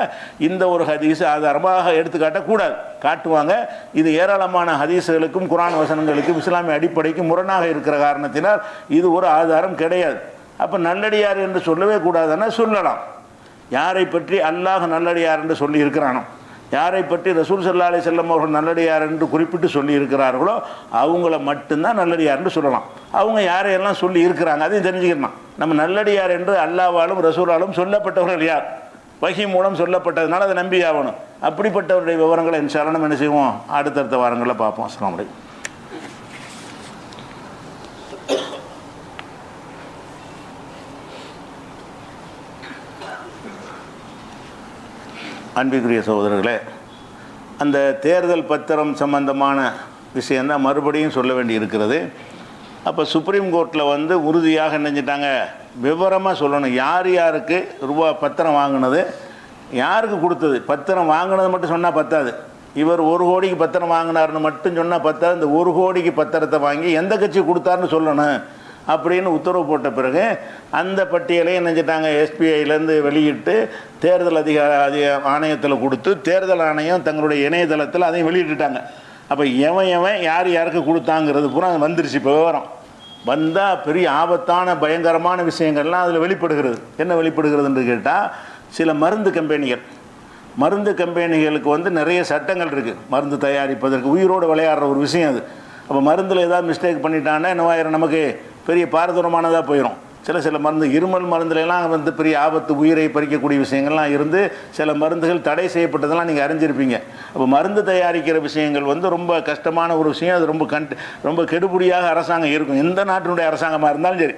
இந்த ஒரு ஹதீஸ் ஆதாரமாக எடுத்துக்காட்டக்கூடாது. காட்டுவாங்க. இது ஏராளமான ஹதீஸுகளுக்கும் குர்ஆன் வசனங்களுக்கும் இஸ்லாமிய அடிப்படைக்கும் முரணாக இருக்கிற காரணத்தினால் இது ஒரு ஆதாரம் கிடையாது. அப்போ நல்லடியார் என்று சொல்லவே கூடாதுன்னா சொல்லலாம். யாரை பற்றி அல்லாஹ் நல்லடியார் என்று சொல்லி இருக்கிறானோ, யாரை பற்றி ரசூல் ஸல்லல்லாஹு அலைஹி வஸல்லம் அவர்கள் நல்லடியார் என்று குறிப்பிட்டு சொல்லி இருக்கிறார்களோ அவங்கள மட்டும்தான் நல்லடியார் என்று சொல்லலாம். அவங்க யாரையெல்லாம் சொல்லி இருக்கிறாங்க அதையும் தெரிஞ்சுக்கணும். நம்ம நல்லடியார் என்று அல்லாஹ்வாலும் ரசூலாலும் சொல்லப்பட்டவர்கள் யார்? வஹி மூலம் சொல்லப்பட்டதுனால அதை நம்பி ஆகணும். அப்படிப்பட்டவருடைய விவரங்களை இன்ஷா அல்லாஹ் நம்ம என்ன செய்வோம், அடுத்தடுத்த வாரங்களில் பார்ப்போம். அஸ்ஸலாமு அலைக்கும். அன்பிற்குரிய சகோதரர்களே, அந்த தேர்தல் பத்திரம் சம்பந்தமான விஷயந்தான் மறுபடியும் சொல்ல வேண்டி இருக்கிறது. அப்போ சுப்ரீம் கோர்ட்டில் உறுதியாக நினைஞ்சிட்டாங்க, விவரமாக சொல்லணும் யார் யாருக்கு பத்திரம் வாங்கினது, யாருக்கு கொடுத்தது. பத்திரம் வாங்கினது மட்டும் சொன்னால் பத்தாது. இவர் 1 கோடிக்கு பத்திரம் வாங்கினார்னு மட்டும் சொன்னால் பத்தாது. இந்த 1 கோடிக்கு பத்திரத்தை வாங்கி எந்த கட்சி கொடுத்தாருன்னு சொல்லணும் அப்படின்னு உத்தரவு போட்ட பிறகு அந்த பட்டியலையும் நினைச்சிட்டாங்க எஸ்பிஐலேருந்து வெளியிட்டு தேர்தல் ஆணையத்தில் கொடுத்து தேர்தல் ஆணையம் தங்களுடைய இணையதளத்தில் அதையும் வெளியிட்டுட்டாங்க. அப்போ எவன் யார் யாருக்கு கொடுத்தாங்கிறது பூரா வந்துருச்சு. இப்போ விவரம் வந்தால் பெரிய ஆபத்தான பயங்கரமான விஷயங்கள்லாம் அதில் வெளிப்படுகிறது. என்ன வெளிப்படுகிறதுன்னு கேட்டால், சில மருந்து கம்பெனிகளுக்கு நிறைய சட்டங்கள் இருக்குது. மருந்து தயாரிப்பதற்கு உயிரோடு விளையாடுற ஒரு விஷயம் அது. அப்போ மருந்தில் ஏதாவது மிஸ்டேக் பண்ணிட்டான்னா என்னவாயிரும், நமக்கு பெரிய பாரதூரமானதாக போயிடும். சில மருந்து, இருமல் மருந்துலாம் பெரிய ஆபத்து, உயிரை பறிக்கக்கூடிய விஷயங்கள்லாம் இருந்து சில மருந்துகள் தடை செய்யப்பட்டதெல்லாம் நீங்கள் அறிஞ்சிருப்பீங்க. அப்போ மருந்து தயாரிக்கிற விஷயங்கள் ரொம்ப கஷ்டமான ஒரு விஷயம். அது ரொம்ப கெடுபடியாக அரசாங்கம் இருக்கும். எந்த நாட்டினுடைய அரசாங்கமாக இருந்தாலும் சரி,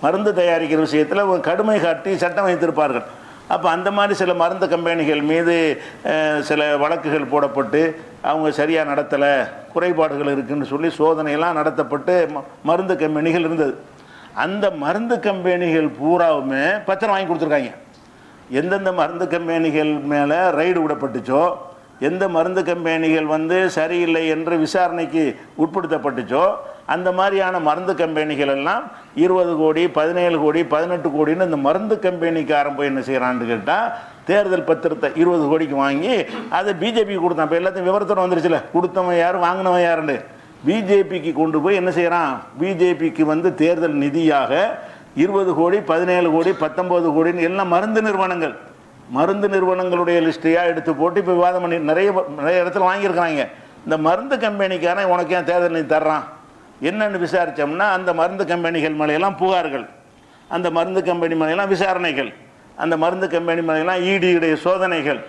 மருந்து தயாரிக்கிற விஷயத்தில் கடுமை காட்டி சட்டம் வைத்திருப்பார்கள். அப்போ அந்த மாதிரி சில மருந்து கம்பெனிகள் மீது சில வழக்குகள் போடப்பட்டு அவங்க சரியாக நடத்தலை, குறைபாடுகள் இருக்குதுன்னு சொல்லி சோதனையெல்லாம் நடத்தப்பட்டு மருந்து கம்பெனிகள் இருந்தது. அந்த மருந்து கம்பெனிகள் பூராவுமே பத்திரம் வாங்கி கொடுத்துருக்காங்க. எந்தெந்த மருந்து கம்பெனிகள் மேலே ரைடு விடப்பட்டுச்சோ, எந்த மருந்து கம்பெனிகள் சரியில்லை என்று விசாரணைக்கு உட்படுத்தப்பட்டுச்சோ, அந்த மாதிரியான மருந்து கம்பெனிகள் எல்லாம் 20 கோடி 17 கோடி 18 கோடின்னு இந்த மருந்து கம்பெனிக்காரன் போய் என்ன செய்கிறான்னு கேட்டால், தேர்தல் பத்திரத்தை 20 கோடிக்கு வாங்கி அதை பிஜேபிக்கு கொடுத்தான். இப்போ எல்லாத்தையும் விவரத்தோடு வந்துருச்சுல, கொடுத்தவன் யார் வாங்கினவன் யாருன்னு பிஜேபிக்கு கொண்டு போய் என்ன செய்கிறான், பிஜேபிக்கு தேர்தல் நிதியாக 20 கோடி 17 கோடி 19 கோடின்னு எல்லாம் மருந்து நிறுவனங்களுடைய லிஸ்ட்டையாக எடுத்து போட்டு இப்போ விவாதம் பண்ணி நிறைய இடத்துல வாங்கியிருக்கிறாங்க. இந்த மருந்து கம்பெனிக்காரன் உனக்கு ஏன் தேர்தல் நிதி தர்றான் என்னென்னு விசாரித்தோம்னா, அந்த மருந்து கம்பெனிகள் மேலையெல்லாம் புகார்கள், அந்த மருந்து கம்பெனி மேலையெல்லாம் விசாரணைகள், அந்த மருந்து கம்பெனி மேலையெல்லாம் இடியுடைய சோதனைகள்,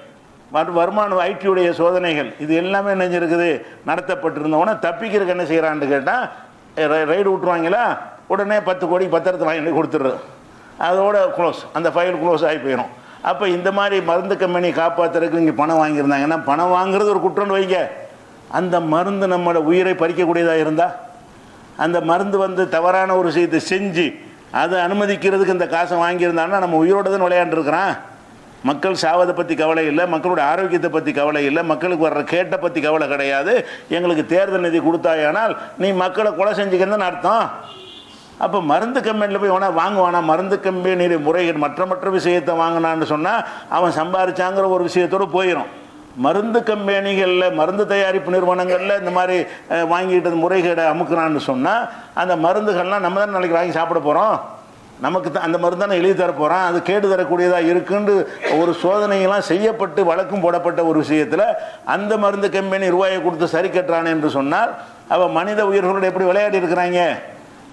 வருமான ஐடியுடைய சோதனைகள், இது எல்லாமே நினைஞ்சிருக்குது நடத்தப்பட்டிருந்தவொன்னே தப்பிக்கிறதுக்கு என்ன செய்கிறான்னு கேட்டால், ரைடு விட்டுருவாங்களா, உடனே 10 கோடி பத்திரத்தை வாங்கி கொடுத்துட்றது, அதோட க்ளோஸ், அந்த ஃபைல் க்ளோஸ் ஆகி போயிடும். அப்போ இந்த மாதிரி மருந்து கம்பெனி காப்பாற்றுறதுக்கு நீங்கள் பணம் வாங்கியிருந்தாங்கன்னா, பணம் வாங்குறது ஒரு குற்றம்னு வைங்க, அந்த மருந்து நம்மளோட உயிரை பறிக்கக்கூடியதாக இருந்தால், அந்த மருந்து தவறான ஒரு விஷயத்தை செஞ்சு அதை அனுமதிக்கிறதுக்கு இந்த காசை வாங்கியிருந்தாங்கன்னா நம்ம உயிரோடு தான் விளையாண்டுருக்கிறான். மக்கள் சாவதை பற்றி கவலை இல்லை, மக்களுடைய ஆரோக்கியத்தை பற்றி கவலை இல்லை, மக்களுக்கு வர்ற கேட்டை பற்றி கவலை கிடையாது. எங்களுக்கு தேர்தல் நிதி கொடுத்தாயானால் நீ மக்களை கொலை செஞ்சுக்கிறதுன்னு அர்த்தம். அப்போ மருந்து கம்பெனியில் போய் வேணா வாங்குவானா? மருந்து கம்பெனியுடைய முறைகள் மற்ற விஷயத்தை வாங்கினான்னு சொன்னால் அவன் சம்பாதிச்சாங்கிற ஒரு விஷயத்தோடு போயிடும். மருந்து கம்பெனிகளில், மருந்து தயாரிப்பு நிறுவனங்களில் இந்த மாதிரி வாங்கிட்டு முறைகேடை அமுக்குறான்னு சொன்னால் அந்த மருந்துகள்லாம் நம்ம தான் நாளைக்கு வாங்கி சாப்பிட போகிறோம். நமக்கு தான் அந்த மருந்து தானே எழுதி தர போகிறான். அது கேடு தரக்கூடியதாக இருக்குன்னு ஒரு சோதனையெல்லாம் செய்யப்பட்டு வழக்கும் போடப்பட்ட ஒரு விஷயத்தில் அந்த மருந்து கம்பெனி ரூபாயை கொடுத்து சரி கட்டுறான் என்று சொன்னால் அவள் மனித உயிர்களோடு எப்படி விளையாடி இருக்கிறாங்க?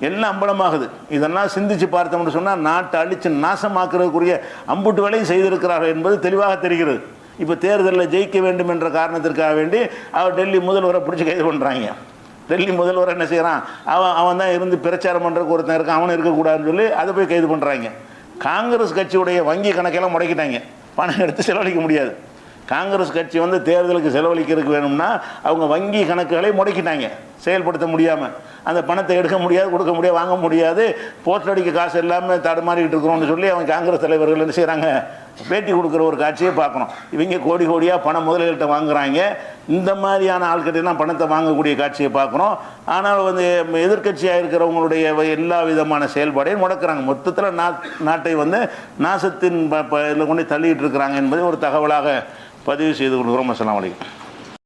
எல்லாம் அம்பலமாகுது. இதெல்லாம் சிந்திச்சு பார்த்தோம்னு சொன்னால் நாட்டை அழித்து நாசமாக்குறதுக்குரிய அம்புட்டு வேலையும் செய்திருக்கிறார்கள் என்பது தெளிவாக தெரிகிறது. இப்போ தேர்தலில் ஜெயிக்க வேண்டும் என்ற காரணத்திற்காக வேண்டி அவர் டெல்லி முதல்வரை பிடிச்சி கைது பண்ணுறாங்க. டெல்லி முதல்வர் என்ன செய்கிறான்? அவன் தான் இருந்து பிரச்சாரம் பண்ணுறதுக்கு ஒருத்தன் இருக்கான், அவனும் இருக்கக்கூடாதுன்னு சொல்லி அதை போய் கைது பண்ணுறாங்க. காங்கிரஸ் கட்சியுடைய வங்கி கணக்கெல்லாம் முடக்கிட்டாங்க. பணம் எடுத்து செலவழிக்க முடியாது. காங்கிரஸ் கட்சி தேர்தலுக்கு செலவழிக்கிறதுக்கு வேணும்னா அவங்க வங்கி கணக்குகளை முடக்கிட்டாங்க, செயல்படுத்த முடியாமல். அந்த பணத்தை எடுக்க முடியாது, கொடுக்க முடியாது, வாங்க முடியாது. போஸ்டடிக்க காசு இல்லாமல் தடுமாறிக்கிட்டு இருக்கிறோம்னு சொல்லி அவங்க காங்கிரஸ் தலைவர்கள் என்ன செய்கிறாங்க? பேட்டி கொடுக்குற ஒரு காட்சியை பார்க்கணும். இவங்க கோடி கோடியாக பணம் முதலீட்டை வாங்குறாங்க. இந்த மாதிரியான ஆட்கிட்டலாம் பணத்தை வாங்கக்கூடிய காட்சியை பார்க்குறோம். ஆனால் எதிர்க்கட்சியாக இருக்கிறவங்களுடைய எல்லா விதமான செயல்பாடையும் முடக்கிறாங்க. மொத்தத்தில் நாட்டை நாசத்தின் இதில் கொண்டு தள்ளிக்கிட்டு இருக்கிறாங்க என்பதை ஒரு தகவலாக பதிவு செய்து கொள்கிறோம். அஸ்ஸலாமு அலைக்கும்.